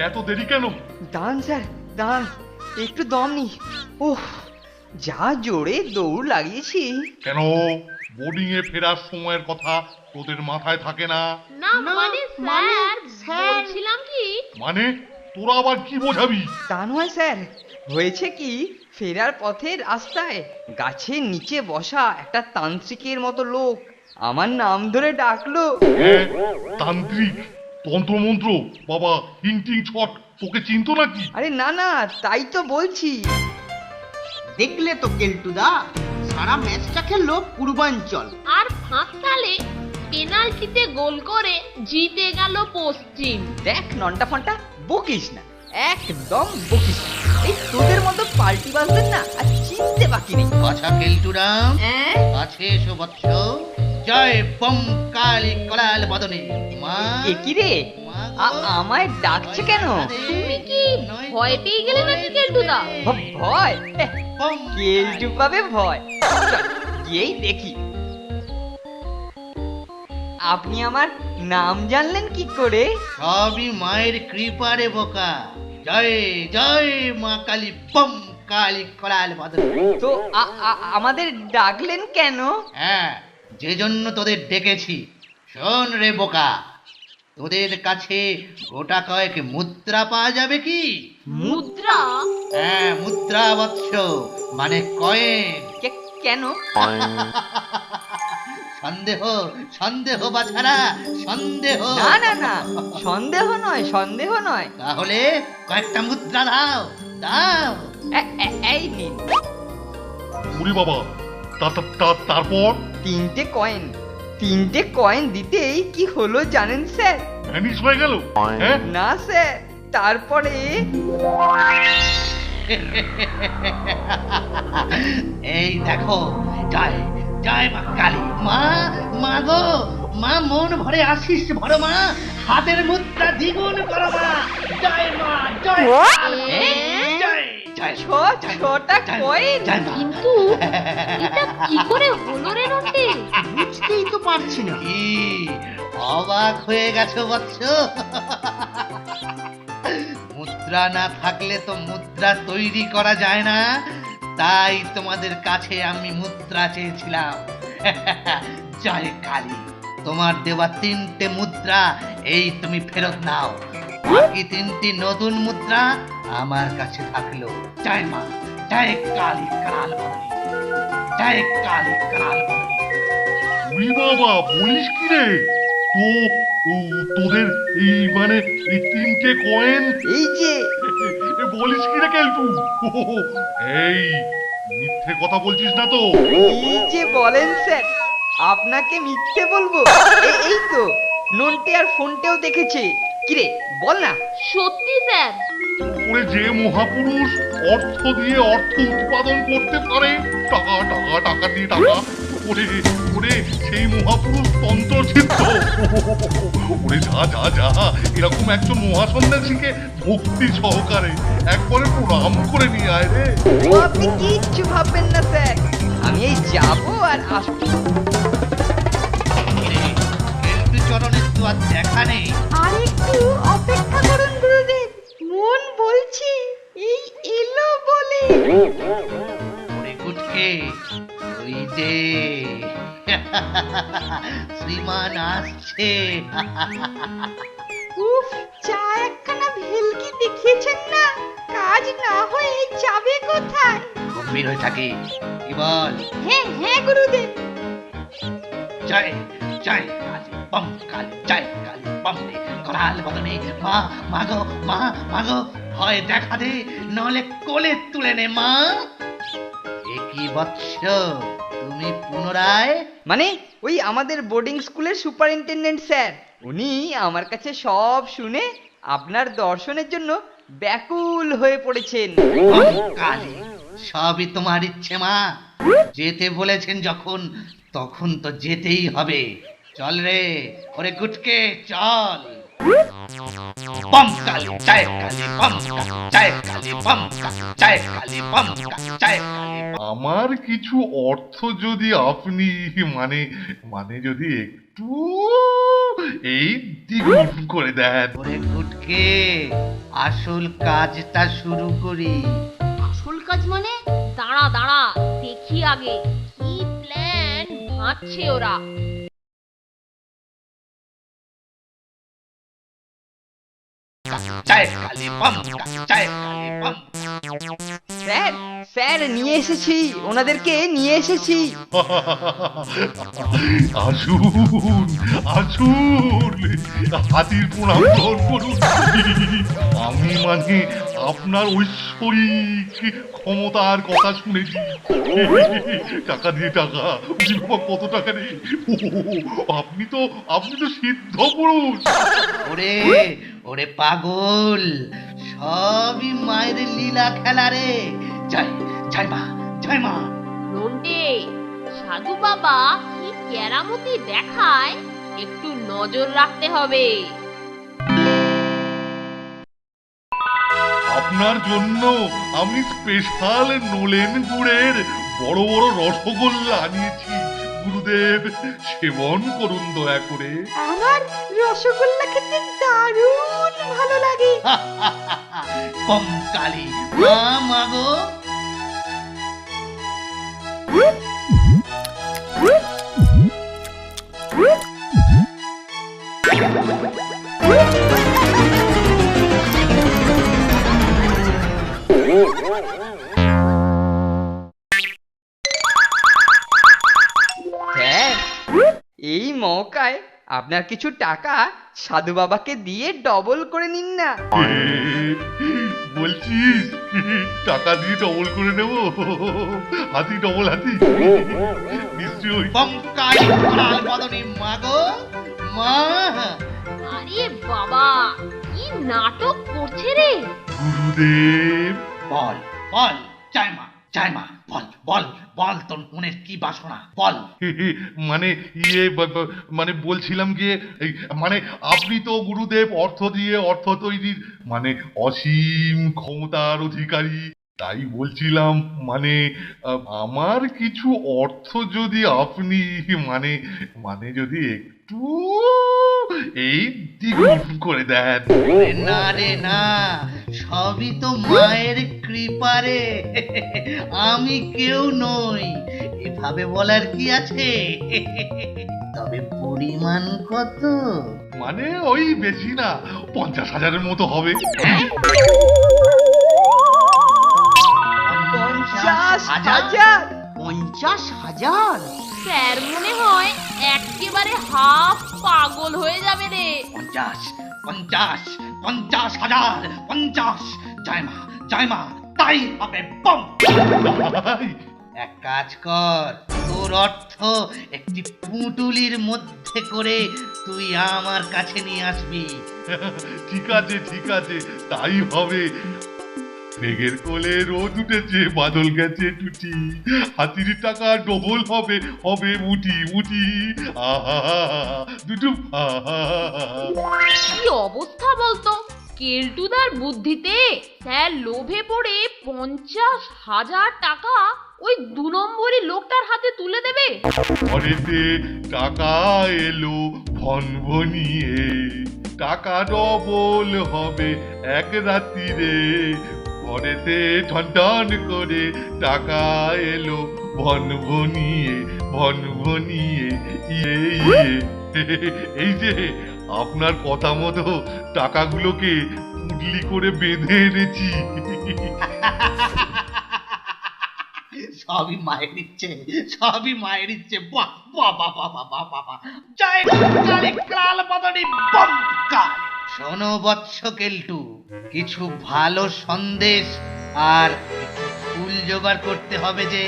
এত দেরি কেন? দাঁড়ান স্যার, দাঁড়ান, একটু দম নি। ওহ, যা জোরে দৌড় লাগিয়েছি। কেন বোর্ডিং এ ফেরার সময়ের কথা তোদের মাথায় থাকে না? না মানে স্যার বলছিলাম কি, মানে তোরা আবার কি বোঝাবি? তা নয় স্যার, হয়েছে কি, ফেরার পথে রাস্তায় গাছের নিচে বসা একটা তান্ত্রিকের মতো লোক আমার নাম ধরে ডাকলো। হ্যাঁ, তান্ত্রিক, তন্ত্রমন্ত্র, বাবা হিংটিং ছট, তোকে চিনতো নাকি? আরে না না, তাই তো বলছি। দেখলে তো কেলটুদা, সারা ম্যাচটা খেললো পূর্বাঞ্চল। আর ফাঁক তালে পেনাল্টিতে গোল করে জিতে গেল পশ্চিম। দেখ নন্টা ফন্টা, বকিস না, একদম বকিস না। এই তোদের মতো পাল্টি বাজদের না আর চিনতে বাকি নেই। আচ্ছা কেলটুরাম, আছে এসো বৎস। জয় বম কালী কলাল বদনে মা। একি রে, আমায় ডাকছে কেন? তুমি কি ভয় পেয়ে গেলে নাকি কেলটুদা? ভয়? বম কেলটু পাবে ভয়? চল, গিয়েই দেখি। আপনি আমার নাম জানলেন কি করে? সবই মায়ের কৃপারে বোকা। জয় জয় মা কালী বম কালী কলাল বদনে। তো আমাদের ডাকলেন কেন? হ্যাঁ, যে জন্য তোদের ডেকেছি। শোন রে বোকা, তোদের কাছে গোটা কয়েক মুদ্রা পাওয়া যাবে কি? মুদ্রা? হ্যাঁ, মুদ্রা বৎস, মানে কয়েন। কেন? সন্দেহ সন্দেহ বাছারা, সন্দেহ। না না না, সন্দেহ নয়, সন্দেহ নয়। তাহলে কয়েকটা মুদ্রা দাও, দাও। এই নিন। ওরে বাবা, তারপর? তিনটে কয়েন দিতেই কি হলো জানেন স্যার? ভ্যানিশ হয়ে গেল? হ্যাঁ, না স্যার, তারপরে এই দেখো, জয় জয় মা কালী। মা, মা গো, মা মন ভরে আশিস ভরো মা, হাতের মুদ্রা দ্বিগুণ করো মা। জয় মা, জয় জয় জয় ছটা কয়েন। জয় মা। কিন্তু এটা কি করে হলো রে নটে? বুঝতেই তো পারছি না। কি অবাক হয়ে গেছো বৎস? মুদ্রা না থাকলে তো মুদ্রা তৈরি করা যায় না, তাই তোমাদের কাছে আমি মুদ্রা চেয়েছিলাম। জয় কালী, তোমার দেওয়া 3টে মুদ্রা এই তুমি ফেরত নাও। বাকি 3টি নতুন মুদ্রা আমার কাছে থাকলো। জয় মা, জয় কালী কাল বদনে, জয় কালী কাল বদনে। ওরে বাবা, বলিস কি রে? তো তোদের এই মানে এই 3টে কয়েন? এই যে বলিস কি রে কেলটু? এই মিথ্যে কথা বলছিস না তো? এই যে বলেন স্যার, আপনাকে মিথ্যে বলবো? এই তো নন্টে আর ফোনটেও দেখেছে। কিরে বল না। সত্যি স্যার। ওরে, যে মহাপুরুষ অর্থ দিয়ে অর্থ উৎপাদন করতে পারে, টাকা টাকা টাকা দিয়ে টাকা, ওরে ওরে সেই মহাপুরুষ তন্ত্রচিত্ত। ওরে যা যা যা, এরকম একজন মহাসন্ন্যাসীকে ভক্তি সহকারে একবারে প্রণাম করে নিয়ে আয় রে। ও আপনি কিচ্ছু ভাববেন না স্যার, আমি এই যাবো আর আসবো। কেলটু চরণের তো আর দেখা নেই। আর একটু অপেক্ষা করুন গুরুদেব, মন বলছি এই এলো বলে। ওরে কুটকে, ওই যে শ্রীমান আসছে। উফ, চা একখানা ভেলকি দেখিয়েছেন না, কাজ না হয়ে যাবে কোথায়? গম্ভীর হয়ে থাকে, কি বল? হ্যাঁ হ্যাঁ গুরুদেব। জয় জয় কালী বম কালী, জয় কালী বম রে করাল বদনে। মা, মাগো, মা, মাগো, ভয় দেখা দে, নলে কোলে তুলে নে মা। এ কি বৎস, তুমি পুনরায়? মানে ওই আমাদের বোর্ডিং স্কুলের সুপারিনটেন্ডেন্ট স্যার, উনি আমার কাছে সব শুনে আপনার দর্শনের জন্য ব্যাকুল হয়ে পড়েছেন। বম কালী, সবই তোমার ইচ্ছে মা। যেতে বলেছেন যখন, তখন তো যেতেই হবে। চল রে ওরে গুটকে, চল। বম কালী, জয় কালী বম কালী, জয় কালী বম কালী, জয় কালী বম কালী, জয় কালী। আমার কিছু অর্থ যদি আপনি মানে মানে যদি একটু একটু এই দ্বিগুণ করে দেন। ওরে গুটকে, আসল কাজটা শুরু করি। আসল কাজ মানে? দাঁড়া দাঁড়া, দেখি আগে কি প্ল্যান ভাঁজছে ওরা। জয় কালী বম্কা, জয় কালী বম্কা। স্যার স্যার নিয়ে এসেছি, ওনাদেরকে নিয়ে এসেছি। আসুন আসুন, হাতির প্রণাম গ্রহণ করুন। আমি মানে আপনার ঐশ্বরিক ক্ষমতার কথা শুনেছি। টাকা দিয়ে টাকা, উনি বাবা কত টাকা নেই। আপনি তো সিদ্ধ পুরুষ। ওরে ওরে পাগল, সবই মায়ের লীলা খেলা রে। জয় জয় মা, জয় মা। নন্টে, সাধু বাবা কি কেরামতি দেখায়, একটু নজর রাখতে হবে। আপনার জন্য আমি স্পেশাল নোলেন গুড়ের বড় বড় রসগোল্লা আনিয়েছি। গুরুদেব, সেবন করুন দয়া করে। আমার রসগোল্লা খেতে দারুণ ভালো লাগে। কঙ্কালী মা, মাগো। স্যার, এই মৌকায় আপনার কিছু টাকা সাধু বাবাকে দিয়ে ডবল করে নিন না। বলছিস টাকা দিয়ে ডবল করে নেব? হাতি ডবল হাতি নিশ্চয়ই। কঙ্কালী কাল বদনী মাগো, মা। আরে বাবা, কি নাটক করছে রে। গুরুদেব, বল বল, জয় মা, জয় মা। বল বল বল, তোর মনের কি বাসনা বল। মানে মানে বলছিলাম যে মানে আপনি তো গুরুদেব অর্থ দিয়ে অর্থ তৈরির মানে অসীম ক্ষমতার অধিকারী। তাই বলছিলাম মানে আমার কিছু অর্থ যদি আপনি মানে মানে যদি একটু এই দ্বিগুণ করে দেন। না রে না, সবই তো মায়ের কৃপারে। আমি কেউ নই, এভাবে বলার কি আছে? তবে পরিমাণ কত? মানে ওই বেশি না, 50,000-এর মতো হবে। 50,000? 50,000? স্যার মনে হয় একেবারে হাফ পাগল হয়ে যাবে রে। 50, 50, 50,000, 50। জয় মা, জয় মা, তাই হবে। বম। এক কাজ কর, তোর অর্থ একটি পুঁটুলির মধ্যে করে তুই আমার কাছে নিয়ে আসবি। ঠিক আছে ঠিক আছে, তাই হবে। মেঘের কোলে রোদ উঠেছে, বাদল গেছে টুটি, হাতির টাকা ডবল হবে, হবে মুটি মুটি। আহা দুটু, আহা। কি অবস্থা বলতো, কেলটুদার বুদ্ধিতে স্যার লোভে পড়ে 50,000 টাকা ওই 2 নম্বরই লোকটার হাতে তুলে দেবে। ঘরেতে টাকা এলো ভনভনিয়ে, টাকা ডবল হবে এক রাত্রিরে। ঘরেতে ঠনঠন করে টাকা এলো ভনভনিয়ে ভনভনিয়ে। ইয়ে ইয়ে, এই যে আপনার কথা মতো টাকাগুলোকে পুডলি করে বেঁধে এনেছি। সবই মায়ের ইচ্ছে, সবই মায়ের ইচ্ছে। বাহ বাহ বাহ বাহ বাহ বাহ বাহ বাহ। জয় কালী কাল বদনী বম্কা। শোনো বৎস কেলটু, কিছু ভালো সন্দেশ আর ফুল জোগাড় করতে হবে যে।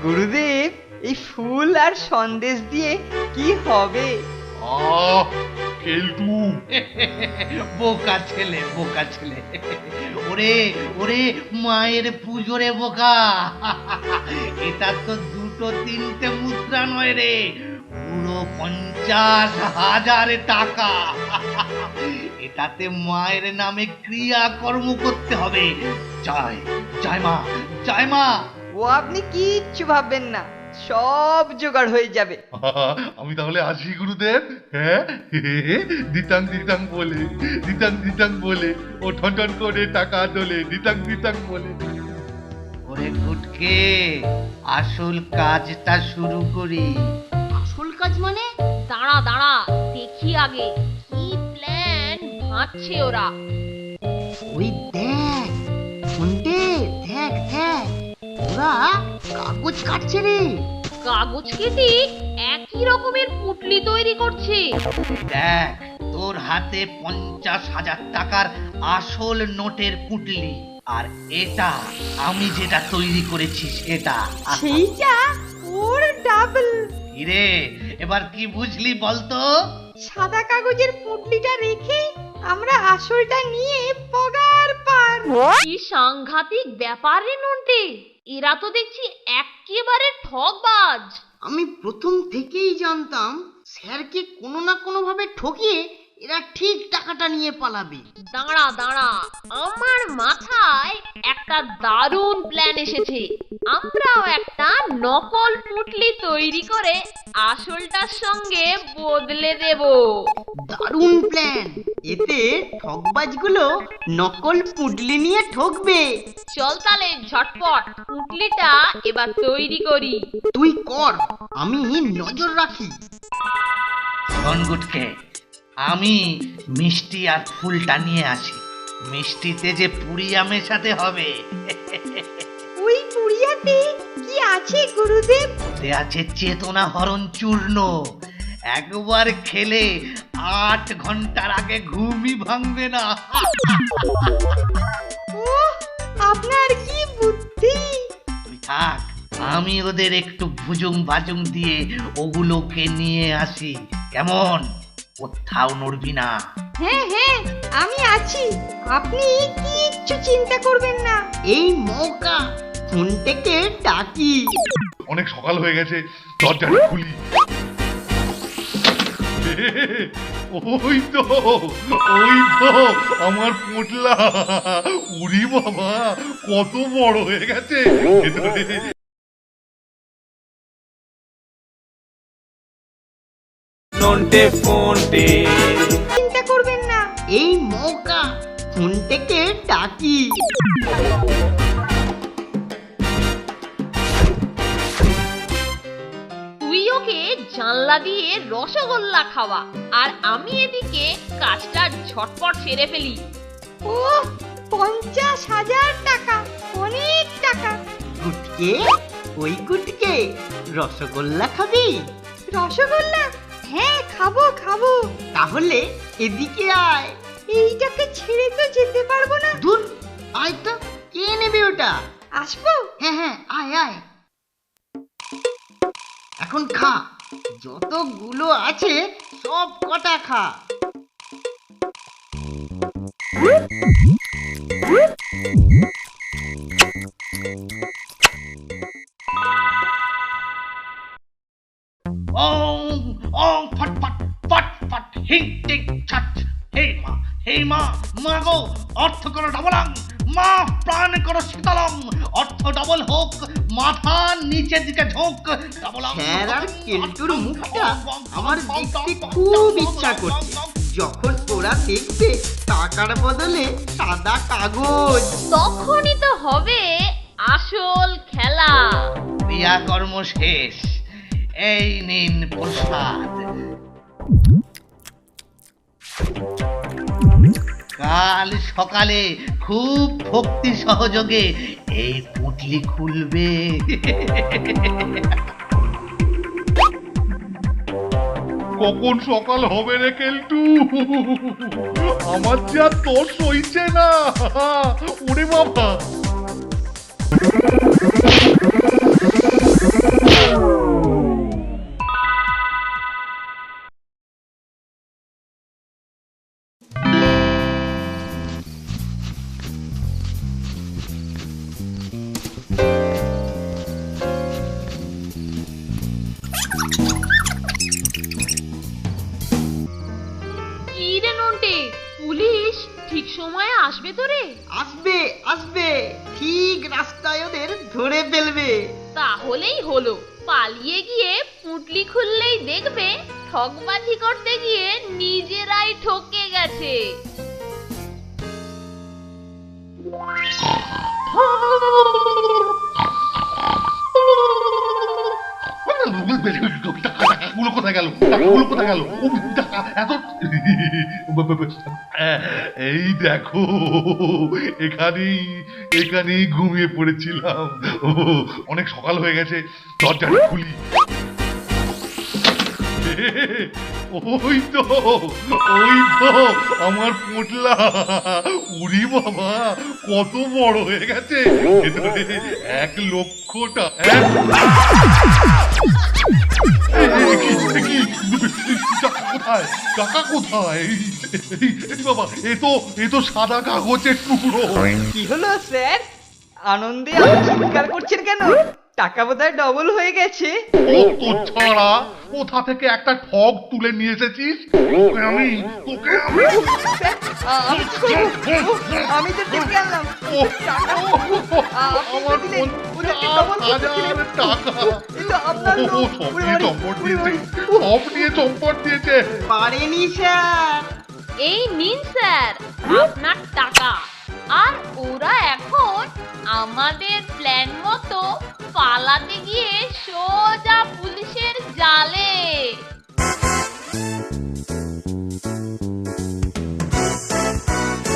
গুরুদেব, এই ফুল আর সন্দেশ দিয়ে কি হবে? আহ কেলটু, বোকা ছেলে, বোকা ছেলে। ওরে ওরে মায়ের পুজো রে বোকা। এটা তো 2-3টে মুদ্রা নয় রে, পুরো 50,000 টাকা। এটাতে মায়ের নামে ক্রিয়াকর্ম করতে হবে। জয় জয় মা, জয় মা। ও আপনি কিচ্ছু ভাববেন না, সব জোগাড় হয়ে যাবে। আমি তাহলে আসি গুরুদেব। হ্যাঁ, দিতাং দিতাং বলে, দিতাং দিতাং বলে, ও ঠন ঠন করে টাকা তোলে, দিতাং দিতাং বলে। ওরে গুটকে, আসল কাজটা শুরু করি। আসল কাজ মানে? দাঁড়া দাঁড়া, দেখি আগে কি প্ল্যান ভাবছে ওরা। ওই দেখ ফোনটে, দেখ দেখ ওরা কাগজ কাটছে রে। কাগজ কেটে একই রকমের পুটলি তৈরি করছে। দেখ, তোর হাতে 50,000 টাকার আসল নোটের পুটলি, আর এটা আমি যেটা তৈরি করেছি সেটা। সেইটা ওর ডাবল। কিরে, এবার কি বুঝলি বলতো? সাদা কাগজের পুটলিটা রেখে আমরা আসলটা নিয়ে পগার পার। কি সাংঘাতিক ব্যাপার রে নন্টে, এরা তো দেখছি একেবারে ঠকবাজ। আমি প্রথম থেকেই জানতাম স্যারকে কোনো না কোনো ভাবে ঠকিয়ে এরা ঠিক টাকাটা নিয়ে পালাবে। দাঁড়া দাঁড়া, আমার মাথায় একটা দারুণ প্ল্যান এসেছে। আমরাও একটা নকল পুটলি তৈরি করে আসলটার সঙ্গে বদলে দেব। দারুণ প্ল্যান, এতে ঠকবাজগুলো নকল পুটলি নিয়ে ঠকবে। চল তাহলে ঝটপট পুটলিটা এবার তৈরি করি। তুই কর, আমি নজর রাখি। শোন গুটকে, আমি মিষ্টি আর ফুলটা নিয়ে আসি। মিষ্টিতে যে পুরিয়া মেশাতে হবে। ওই পুড়িয়াতে কি আছে গুরুদেব? ওতে আছে চেতনা হরণ চূর্ণ। একবার খেলে 8 ঘন্টার আগে ঘুমই ভাঙবে না। ওহ, আপনার কি বুদ্ধি! তুই থাক, আমি ওদের একটু ভুজুং ভাজুং দিয়ে ওগুলোকে নিয়ে আসি। কেমন? কোথাও নড়বি না। হ্যাঁ হ্যাঁ, আমি আছি, আপনি কিচ্ছু চিন্তা করবেন না। এই মৌকা ফোনটাকে ডাকি। অনেক সকাল হয়ে গেছে, দরজাটা খুলি। ওই তো, ওই তো আমার পোটলা। উরি বাবা, কত বড় হয়ে গেছে। নন্টে ফোনটে চিন্তা করবেন না। এই মৌকা ফোনটাকে ডাকি। তুই ওকে জানলা দিয়ে রসগোল্লা খাওয়া, আর আমি এদিকে কাজটা ঝটপট সেরে ফেলি। ও, 50,000 টাকা, অনেক টাকা। গুটকে, ওই গুটকে, রসগোল্লা খাবি? রসগোল্লা? হ্যাঁ, খাবো খাবো। তাহলে এদিকে আয়। এইটাকে ছেড়ে তো যেতে পারবো না। দূর, আয় তো, কে নেবে ওটা? আসবো? হ্যাঁ হ্যাঁ, আয় আয়। এখন খা, যতগুলো আছে সব কটা খা। ওং ওং ফট ফট ফট ফট হিং টিং ছট। হে মা, হে মা, মা গো, অর্থ করো ডবলাং। মা, প্রাণ করো শীতলং। অর্থ ডবল হোক, মাথা নিচের দিকে ঝোঁক। ডবলাং। স্যার আর কেলটুর মুখটা আমার দেখতে খুব ইচ্ছা করছে, যখন ওরা দেখবে টাকার বদলে সাদা কাগজ। তখনই তো হবে আসল খেলা। ক্রিয়াকর্ম শেষ, এই নিন প্রসাদ। কাল সকালে খুব ভক্তি সহযোগে এই পুটলি খুলবে। কখন সকাল হবে রে কেলটু? আমার যে আর তোর সইছে না। ওরে বাবা, কি রে নন্টে, পুলিশ ঠিক সময়ে আসবে তো রে? আসবে আসবে, ঠিক রাস্তায় ওদের ধরে ফেলবে। তাহলেই হলো। পালিয়ে গিয়ে পুঁটলি খুললেই দেখবে ঠকবাজি করতে গিয়ে নিজেরাই ঠকে গেছে। টাকাগুলো কোথায় গেল? টাকাগুলো কোথায় গেল? ও, টাকা এত এই দেখো, এখানেই এখানেই ঘুমিয়ে পড়েছিলাম। ও, অনেক সকাল হয়ে গেছে, দরজাটা খুলি। ওই তো আমার পোটলা। উরি বাবা, কত বড় হয়ে গেছে, ভেতরে 1,00,000 কোথায়? টাকা কোথায়? বাবা, এ তো সাদা কাগজের টুকরো। কি হলো স্যার, আনন্দে আপনি চিৎকার করছেন কেন? টাকা বোধহয় ডবল হয়ে গেছে। ও তো ছাড়া, কোথা থেকে একটা ঠগ তুলে নিয়ে এসেছিস? তোকে আমি স্যার, আমি তো ডেকে আনলাম টাকা। আপনি তো আমার দিলেন, ওদেরকে ডবল করতে দিলেন। 50,000 টাকা। এই তো আপনার ও, লোক। সব ওরে নিয়ে বাড়ি, চম্পট ওরে দিয়েছে, বাড়ি। সব নিয়ে চম্পট দিয়েছে। পারেনি স্যার। এই নিন স্যার আপনার টাকা। আর ওরা এখন আমাদের প্ল্যান মতো পালাতে গিয়ে সোজা পুলিশের